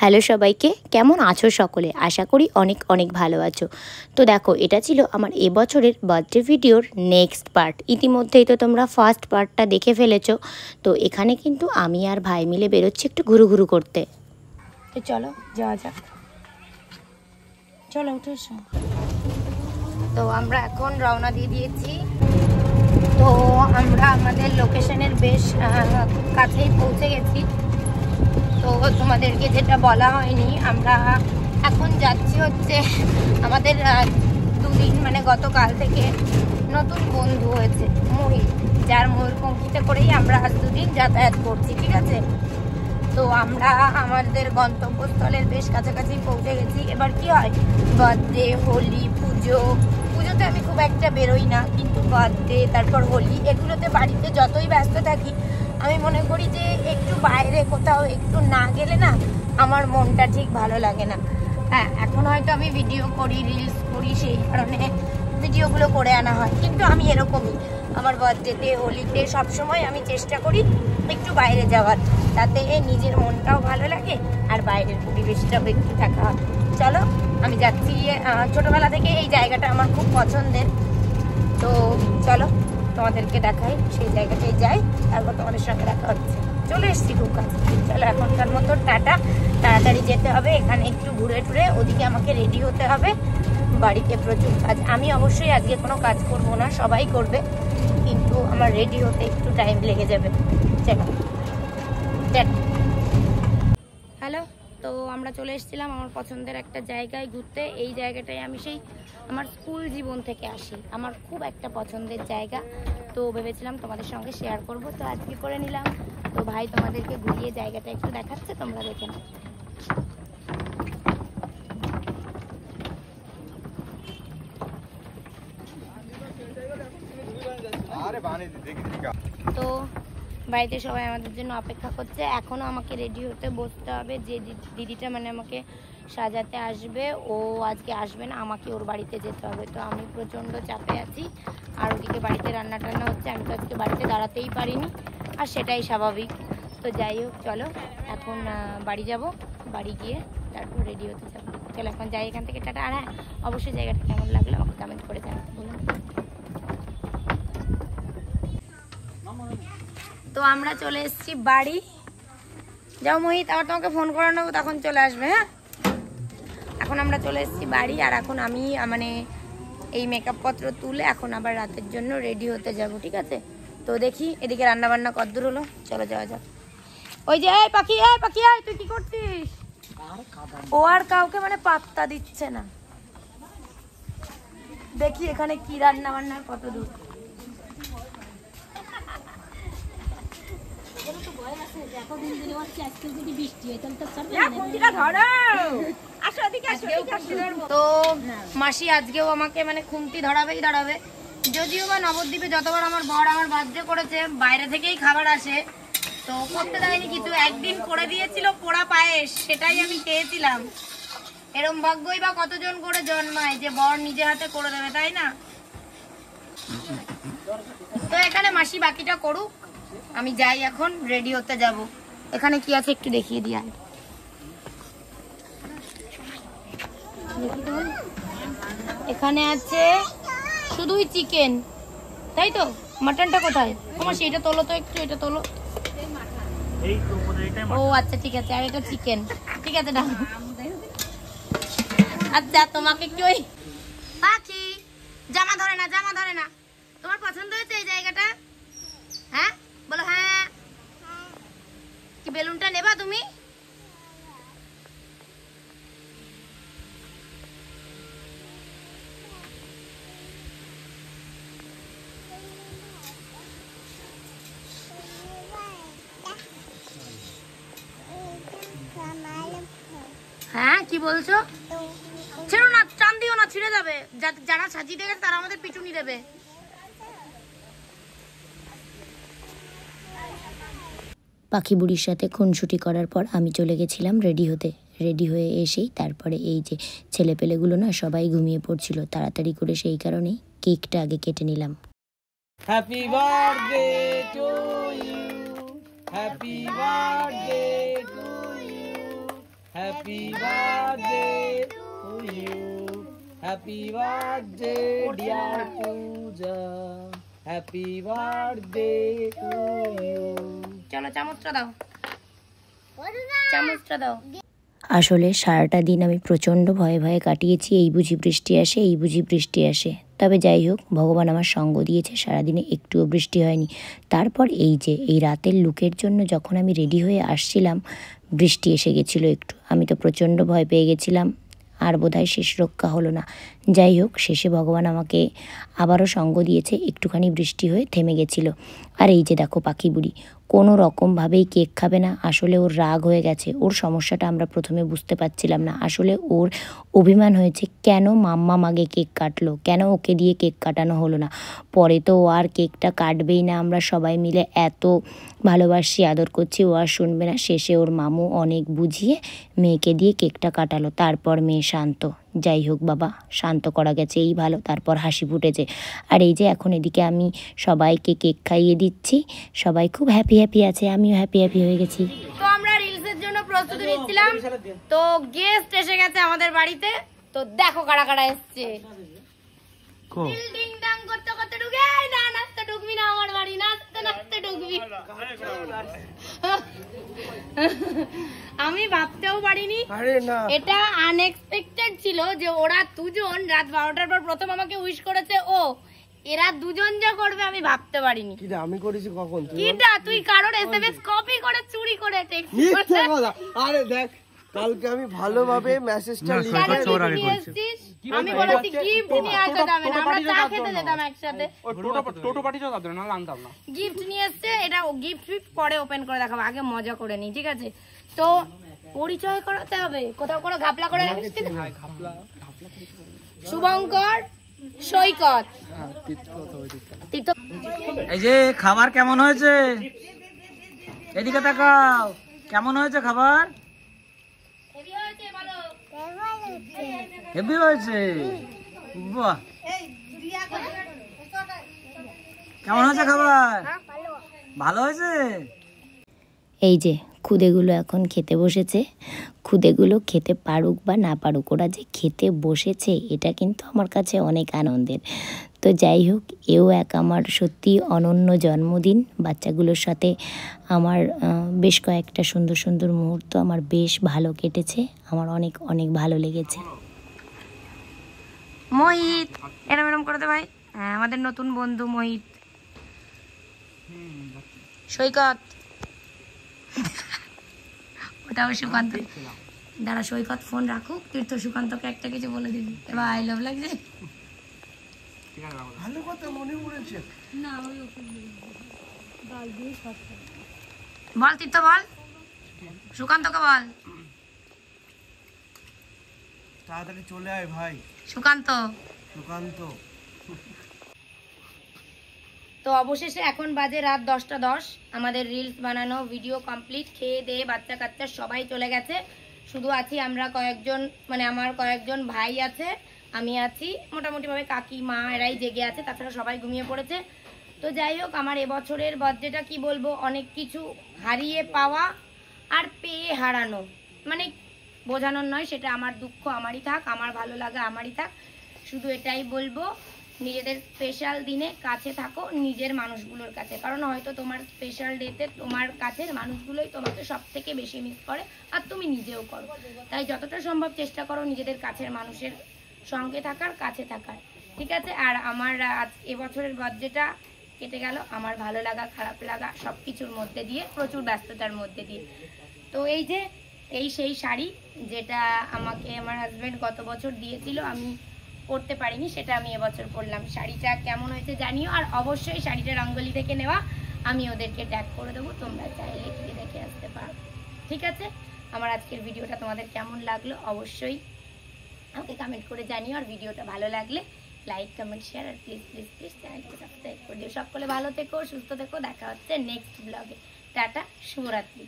Hello সবাইকে, কেমন আছো সকলে? আশা করি অনেক অনেক ভালো আছো। তো দেখো, এটা ছিল আমার এবছরের বার্থডে ভিডিওর নেক্সট পার্ট। ইতিমধ্যেই তো তোমরা ফার্স্ট পার্টটা দেখে ফেলেছো। তো এখানে কিন্তু আমি আর ভাই মিলে বেরোচ্ছি একটু ঘুরু করতে। তো চলো যাওয়া যাক, চলো উঠে এসো। তো আমরা এখন রওনা দিয়ে দিয়েছি। তো আমরা আমাদের লোকেশনের বেশ কাছেই পৌঁছে গেছি। তো তোমাদেরকে যেটা বলা হয়নি, আমরা এখন যাচ্ছি হচ্ছে আমাদের দুদিন মানে গতকাল থেকে নতুন বন্ধু হয়েছে মহিল, যার ময়ূরপঙ্খীতে করেই আমরা আজ দুদিন যাতায়াত করছি, ঠিক আছে। তো আমরা আমাদের গন্তব্যস্থলের বেশ কাছাকাছি পৌঁছে গেছি। এবার কি হয়, বার্থডে, হোলি, পুজোতে আমি খুব একটা বেরোই না, কিন্তু বার্থডে তারপর হোলি এগুলোতে বাড়িতে যতই ব্যস্ত থাকি, আমি মনে করি যে একটু বাইরে কোথাও একটু না গেলে না আমার মনটা ঠিক ভালো লাগে না। হ্যাঁ, এখন হয়তো আমি ভিডিও করি, রিলস করি, সেই কারণে ভিডিওগুলো করে আনা হয়, কিন্তু আমি এরকমই আমার বার্থডেতে, হোলিতে সবসময় আমি চেষ্টা করি একটু বাইরে যাওয়ার, তাতে নিজের মনটাও ভালো লাগে আর বাইরের পরিবেশটাও একটু থাকা হয়। চলো, আমি যাচ্ছি। ছোটবেলা থেকে এই জায়গাটা আমার খুব পছন্দের। তো চলো তোমাদেরকে দেখাই, সেই জায়গাটায় যাই, তারপর তোমাদের সঙ্গে দেখা হচ্ছে। চলে এসছি খুব কাছে। চলো, এখনকার মতো টাটা, তাড়াতাড়ি যেতে হবে, এখানে একটু ঘুরে টুরে ওদিকে আমাকে রেডি হতে হবে। বাড়িতে প্রচুর কাজ, আমি অবশ্যই আজকে কোনো কাজ করব না, সবাই করবে, কিন্তু আমার রেডি হতে একটু টাইম লেগে যাবে। চলো, হ্যালো। তো আমরা চলে এসেছিলাম আমার পছন্দের একটা জায়গায় ঘুরতে। এই জায়গাটায় আমি সেই আমার স্কুল জীবন থেকে আসি, আমার খুব একটা পছন্দের জায়গা। তো ভেবেছিলাম তোমাদের সঙ্গে শেয়ার করব, তো আজকে করে নিলাম। তো ভাই তোমাদেরকে ঘুরিয়ে জায়গাটা একটু দেখাচ্ছে, তোমরা দেখে নাও। তো বাড়িতে সবাই আমাদের জন্য অপেক্ষা করছে, এখনও আমাকে রেডি হতে বসতে হবে। যে দিদিটা মানে আমাকে সাজাতে আসবে, ও আজকে আসবে না, আমাকে ওর বাড়িতে যেতে হবে। তো আমি প্রচণ্ড চাপে আছি, আর ওদিকে বাড়িতে রান্না টান্না হচ্ছে, আমি তো আজকে বাড়িতে দাঁড়াতেই পারিনি, আর সেটাই স্বাভাবিক। তো যাই হোক, চলো এখন বাড়ি যাব, বাড়ি গিয়ে তারপর রেডি হতে যাবো। চলো এখন যাই এখান থেকে, টাটা। আর হ্যাঁ, অবশ্যই জায়গাটা কেমন লাগলো আমাকে কমেন্ট করে জানাতে বলুন। তো আমরা চলে এসেছি বাড়ি। যাও মোহিত, আবার তোমাকে ফোন করে নেবো, তখন চলে আসবে। হ্যাঁ, এখন আমরা চলে এসেছি বাড়ি, আর এখন আমি মানে এই মেকআপ পত্র তুলে এখন আবার রাতের জন্য রেডি হতে যাব, ঠিক আছে। তো দেখি এদিকে রান্না বান্না কতদূর হলো, চলো যাওয়া যাক। ওই যে এই পাখি, তুই কি করছিস? ও আর কাউকে মানে পাত্তা দিচ্ছে না। দেখি এখানে কি রান্না বান্নার কত দূর। তো মাসি আজকেও আমাকে মানে খুন্তি ধরাবেই ধরাবে, যদিও বা নবদ্বীপে যতবার আমার বর আমার বার্থডে করেছে বাইরে থেকেই খাবার আসে, তো করতে দেয়নি কিছু। একদিন করে দিয়েছিল পোড়া পায়েস, সেটাই আমি খেয়েছিলাম। এরম ভাগ্যই বা কতজন করে জন্মায় যে বর নিজে হাতে করে দেবে, তাই না? তো এখানে মাসি বাকিটা করুক, আমি যাই, এখন রেডি হতে যাব। এখানে কি আছে একটু দেখিয়ে দিই। এখানে আছে শুধুই চিকেন, তাই তো? মাটনটা কোথায়? তোমার সেটা তোলো তো একটু, এটা তোলো। ও আচ্ছা, ঠিক আছে, আর এটা চিকেন, ঠিক আছে না? আচ্ছা, তোমাকে কি ওই পাখি জামা ধরে না, তোমার পছন্দ হয়েছে এই জায়গাটা? হ্যাঁ বলো, হ্যাঁ। কি বেলুনটা নেবা তুমি? হ্যাঁ, কি বলছো? ছেড়ো না, টান দিও না, ছিঁড়ে যাবে। যারা সাজিয়ে দেবে তারা আমাদের পিছুনি দেবে। পাখি বুড়ির সাথে খুনসুটি করার পর আমি চলে গেছিলাম রেডি হতে। রেডি হয়ে এসেই তারপরে এই যে ছেলেপেলেগুলো না সবাই ঘুমিয়ে পড়ছিল, তাড়াতাড়ি করে সেই কারণেই কেকটা আগে কেটে নিলাম। Happy birthday to you, happy birthday to you, happy Happy birthday to you. Happy birthday dear Pooja. Happy birthday to you. চলো চামচটা দাও, চামচটা দাও। আসলে সারাটা দিন আমি প্রচণ্ড ভয়ে ভয়ে কাটিয়েছি, এই বুঝি বৃষ্টি আসে, এই বুঝি বৃষ্টি আসে। তবে যাই হোক, ভগবান আমার সঙ্গ দিয়েছে, সারাদিনে একটুও বৃষ্টি হয়নি। তারপর এই যে এই রাতের লুকের জন্য যখন আমি রেডি হয়ে আসছিলাম, বৃষ্টি এসে গেছিলো একটু। আমি তো প্রচণ্ড ভয় পেয়ে গেছিলাম, আর বোধহয় শেষ রক্ষা হলো না। যাই হোক, শেষে ভগবান আমাকে আবারও সঙ্গ দিয়েছে, একটুখানি বৃষ্টি হয়ে থেমে গেছিলো। আর এই যে দেখো পাখি বুড়ি কোনো রকমভাবেই কেক খাবে না। আসলে ওর রাগ হয়ে গেছে, ওর সমস্যাটা আমরা প্রথমে বুঝতে পারছিলাম না। আসলে ওর অভিমান হয়েছে, কেন মাম্মা আগে কেক কাটলো, কেন ওকে দিয়ে কেক কাটানো হলো না। পরে তো ও আর কেকটা কাটবেই না, আমরা সবাই মিলে এত ভালোবাসি আদর করছি, ও আর শুনবে না। শেষে ওর মামু অনেক বুঝিয়ে মেয়েকে দিয়ে কেকটা কাটালো, তারপর মেয়ে শান্ত। যাই হোক বাবা, শান্ত করা গেছে, এই ভালো। তারপর হাসি ফুটেছে। আর এই যে এখন এদিকে আমি সবাইকে কেক খাইয়ে দিচ্ছি, সবাই খুব হ্যাপি হ্যাপি আছে, আমিও হ্যাপি হ্যাপি হয়ে গেছি। তো আমরা রিলসের জন্য প্রস্তুতি নিচ্ছিলাম, তো গেস্ট এসে গেছে আমাদের বাড়িতে। তো দেখো কারা কারা এসছে। ডিং ডাং করতে করতে ঢুকে, না নাচতে ঢুকবি না আমার বাড়ি, নাচতে নাচতে ঢুকবি। আমি ভাবতেও পারিনি, এটা আনএক্সপেক্টেড ছিল যে ওরা দুজন রাত 12টার পর প্রথম আমাকে উইশ করেছে। ও এরা দুজন যা করবে আমি ভাবতে পারিনি। আমি করেছি কখন? কিটা তুই কারোর এসএমএস কপি করে চুরি করে টেক্সট মিথ্যা কথা। আরে দেখ, কালকে আমি ভালোভাবে মেসেজটা লিখে আমি বলেছি গিফট নিয়ে আসতে যাবে না, আমরা চা খেতে যেতাম একসাথে। ওই টোটো পার্টি তো দাও না, আনতাম না। গিফট নিয়ে এসেছে, এটা গিফট পরে ওপেন করে দেখাবো, আগে মজা করে নি, ঠিক আছে? তো পরিচয় করাতে হবে, কোথাও কোনো ঘাপলা করে রাখিস কি? শুভঙ্কর, সৈকত, তীর্থ। এই যে খাবার কেমন হয়েছে, এদিকে তাকাও, কেমন হয়েছে খাবার? হেভি হয়েছে, বাহ। কেমন হয়েছে খাবার? ভালো হয়েছে। এই যে খুদেগুলো এখন খেতে বসেছে। খুদেগুলো খেতে পারুক বা না পারুক, ওরা যে খেতে বসেছে এটা কিন্তু আমার কাছে অনেক আনন্দের। তো যাই হোক, এও এক আমার সত্যি অনন্য জন্মদিন। বাচ্চাগুলোর সাথে আমার বেশ কয়েকটা সুন্দর সুন্দর মুহূর্ত আমার বেশ ভালো কেটেছে, আমার অনেক অনেক ভালো লেগেছে। মোহিত, এরম এরম করে দে ভাই। হ্যাঁ, আমাদের নতুন বন্ধু মোহিত। সৈকত, ওটাও সুকান্ত। দাঁড়া, সৈকত ফোন রাখুক, তীর্থ সুকান্তকে একটা কিছু বলে দিবি। এবার আই লাভ লাগছে। ভালো কথা মনে পড়েছে। বল তীর্থ, বল সুকান্তকে, বল তাড়াতাড়ি চলে আয় ভাই সুকান্ত। সুকান্ত। তো অবশেষে এখন বাজে রাত 10টা 10। আমাদের রিলস বানানো ভিডিও কমপ্লিট, খেয়ে দিয়ে বাচ্চা কাচ্চা সবাই চলে গেছে। শুধু আছি আমরা কয়েকজন, মানে আমার কয়েকজন ভাই আছে, আমি আছি, মোটামুটিভাবে কাকি মা এরাই জেগে আছে, তাছাড়া সবাই ঘুমিয়ে পড়েছে। তো যাই হোক, আমার এবছরের বার্থডেটা কি বলবো, অনেক কিছু হারিয়ে পাওয়া আর পেয়ে হারানো, মানে বোঝানোর নয়, সেটা আমার দুঃখ আমারই থাক, আমার ভালো লাগা আমারই থাক। শুধু এটাই বলবো, নিজেদের স্পেশাল দিনে কাছে থাকো নিজের মানুষগুলোর কাছে, কারণ হয়তো তোমার স্পেশাল ডেতে তোমার কাছের মানুষগুলোই তোমাকে সব থেকে বেশি মিস করে, আর তুমি নিজেও করো। তাই যতটা সম্ভব চেষ্টা করো নিজেদের কাছের মানুষের সঙ্গে থাকার, কাছে থাকার, ঠিক আছে? আর আমার এবছরের বার্থডেটা কেটে গেল আমার ভালো লাগা খারাপ লাগা সব কিছুর মধ্যে দিয়ে, প্রচুর ব্যস্ততার মধ্যে দিয়ে। তো এই যে সেই শাড়ি যেটা আমাকে আমার হাজব্যান্ড গত বছর দিয়েছিল, আমি পরতে পারিনি, সেটা আমি এবছর পরলাম। শাড়িটা কেমন হয়েছে জানিও, আর অবশ্যই শাড়িটা রঙ্গোলি থেকে নেওয়া, আমি ওদেরকে ট্যাগ করে দেবো, তোমরা চাইলে গিয়ে দেখে আসতে পারো, ঠিক আছে? আমার আজকের ভিডিওটা তোমাদের কেমন লাগলো অবশ্যই আমাকে কমেন্ট করে জানিও, আর ভিডিওটা ভালো লাগলে লাইক কমেন্ট শেয়ার, আর প্লিজ প্লিজ প্লিজ চ্যানেলকে সাবস্ক্রাইব করে দিও। সকলে ভালো থেকো, সুস্থ থেকো, দেখা হচ্ছে নেক্সট ব্লগে। টাটা, শুভরাত্রি।